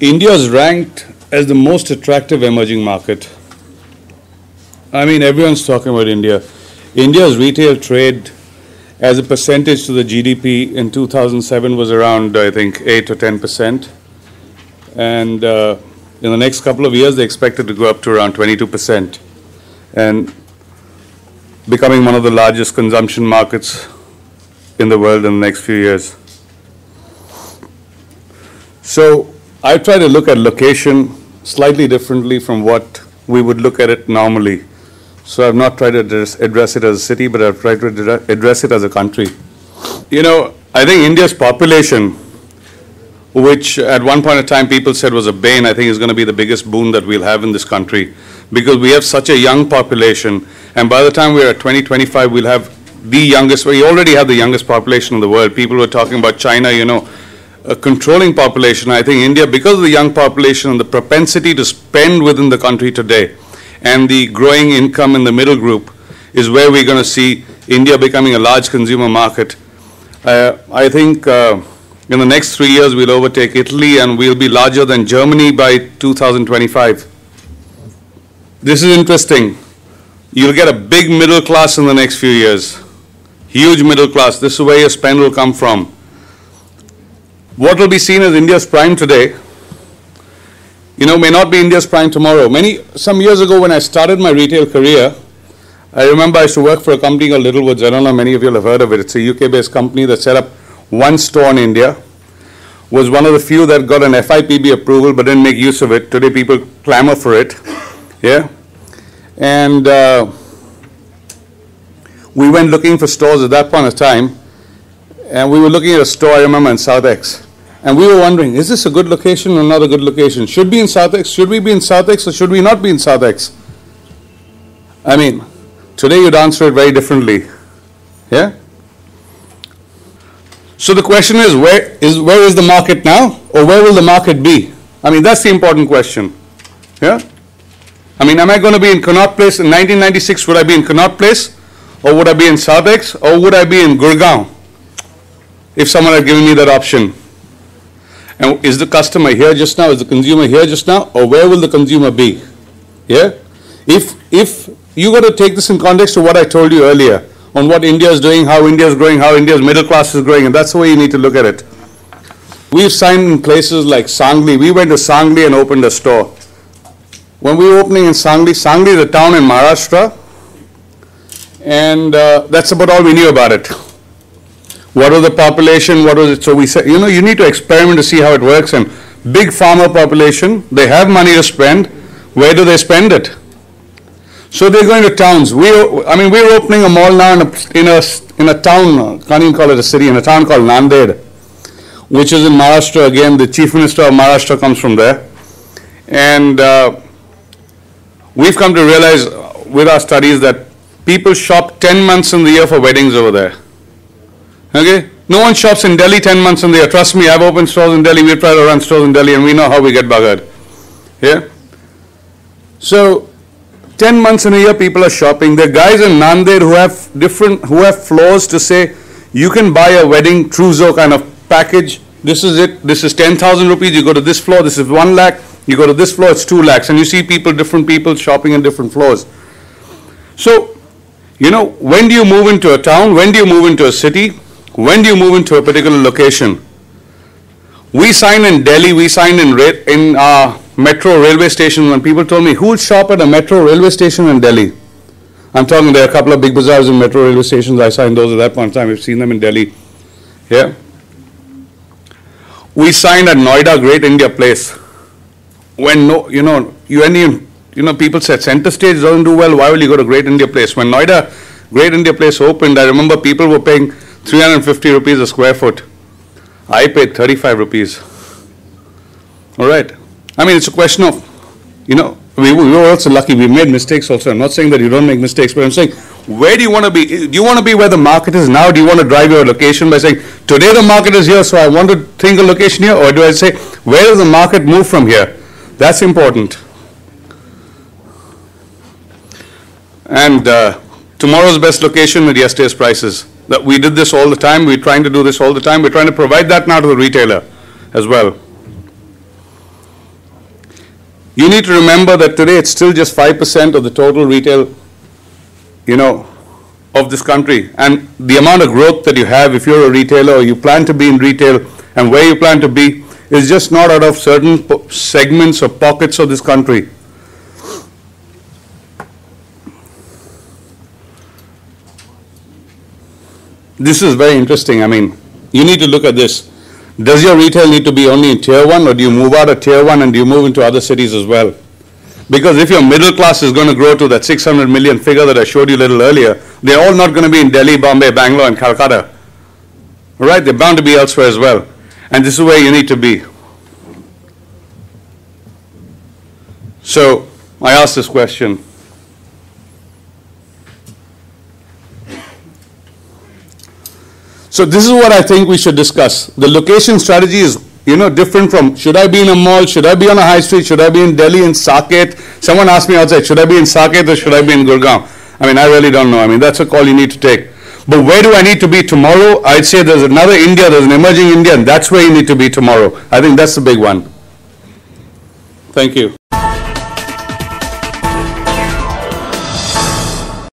India is ranked as the most attractive emerging market. I mean, everyone's talking about India. India's retail trade as a percentage to the GDP in 2007 was around, I think, 8 or 10%. And in the next couple of years, they expect it to go up to around 22% and becoming one of the largest consumption markets in the world in the next few years. So I try to look at location slightly differently from what we would look at it normally. So I've not tried to address it as a city, but I've tried to address it as a country. You know, I think India's population, which at one point in time people said was a bane, I think is going to be the biggest boon that we'll have in this country, because we have such a young population, and by the time we're at 2025, we'll have the youngest, we already have the youngest population in the world. People were talking about China, you know, a controlling population. I think India, because of the young population and the propensity to spend within the country today, and the growing income in the middle group, is where we're going to see India becoming a large consumer market. I think in the next 3 years we'll overtake Italy, and we'll be larger than Germany by 2025. This is interesting. You'll get a big middle class in the next few years. Huge middle class. This is where your spend will come from. What will be seen as India's prime today, you know, may not be India's prime tomorrow. Some years ago when I started my retail career, I remember I used to work for a company called Littlewoods. I don't know, many of you will have heard of it. It's a UK-based company that set up one store in India. Was one of the few that got an FIPB approval but didn't make use of it. Today people clamor for it. Yeah. And we went looking for stores at that point of time. And we were looking at a store, I remember, in South X. And we were wondering, is this a good location or not a good location? Should we be in South X? Should we be in South X, or should we not be in South X? I mean, today you'd answer it very differently. Yeah? So the question is, where is the market now, or where will the market be? I mean, that's the important question. Yeah? I mean, am I going to be in Connaught Place in 1996? Would I be in Connaught Place, or would I be in South X, or would I be in Gurgaon? If someone had given me that option. And is the customer here just now? Is the consumer here just now? Or where will the consumer be? Yeah? If you got to take this in context of what I told you earlier, on what India is doing, how India is growing, how India's middle class is growing, and that's the way you need to look at it. We've signed in places like Sangli. We went to Sangli and opened a store. When we were opening in Sangli, Sangli is a town in Maharashtra, and that's about all we knew about it. What was the population? What was it? So we said, you know, you need to experiment to see how it works. And big farmer population, they have money to spend. Where do they spend it? So they're going to towns. We're opening a mall now in a town. Can't even call it a city. In a town called Nanded, which is in Maharashtra. Again, the Chief Minister of Maharashtra comes from there. And we've come to realize with our studies that people shop 10 months in the year for weddings over there. Okay? No one shops in Delhi 10 months in the year. Trust me, I've opened stores in Delhi. We try to run stores in Delhi, and we know how we get buggered. Yeah? So, 10 months in a year, people are shopping. There are guys in Nanded who have floors to say, you can buy a wedding trousseau kind of package. This is it. This is 10,000 rupees. You go to this floor. This is 1 lakh. You go to this floor. It's 2 lakhs. And you see different people shopping in different floors. So, you know, when do you move into a town? When do you move into a city? When do you move into a particular location? We signed in Delhi, we signed in metro railway station. When people told me, who will shop at a metro railway station in Delhi? I'm talking, there are a couple of big bazaars in metro railway stations. I signed those at that point in time. We've seen them in Delhi. Yeah. We signed at Noida, Great India Place. When people said Center Stage doesn't do well, why will you go to Great India Place? When Noida, Great India Place opened, I remember people were paying 350 rupees a square foot. I paid 35 rupees. All right. I mean, it's a question of, you know, we were also lucky. We made mistakes also. I'm not saying that you don't make mistakes, but I'm saying, where do you want to be? Do you want to be where the market is now? Do you want to drive your location by saying, today the market is here, so I want to think a location here? Or do I say, where does the market move from here? That's important. And tomorrow's best location with yesterday's prices. That we did this all the time. We're trying to do this all the time. We're trying to provide that now to the retailer as well. You need to remember that today it's still just 5% of the total retail, of this country. And the amount of growth that you have, if you're a retailer or you plan to be in retail and where you plan to be, is just not out of certain segments or pockets of this country. This is very interesting. I mean, you need to look at this. Does your retail need to be only in tier 1, or do you move out of tier 1 and do you move into other cities as well? Because if your middle class is going to grow to that 600 million figure that I showed you a little earlier, they're all not going to be in Delhi, Bombay, Bangalore, and Calcutta. All right? They're bound to be elsewhere as well. And this is where you need to be. So I asked this question. So this is what I think we should discuss. The location strategy is, different from, should I be in a mall, should I be on a high street, should I be in Delhi, in Saket? Someone asked me outside, should I be in Saket or should I be in Gurgaon? I mean, I really don't know. I mean, that's a call you need to take. But where do I need to be tomorrow? I'd say there's another India, there's an emerging India, and that's where you need to be tomorrow. I think that's the big one. Thank you.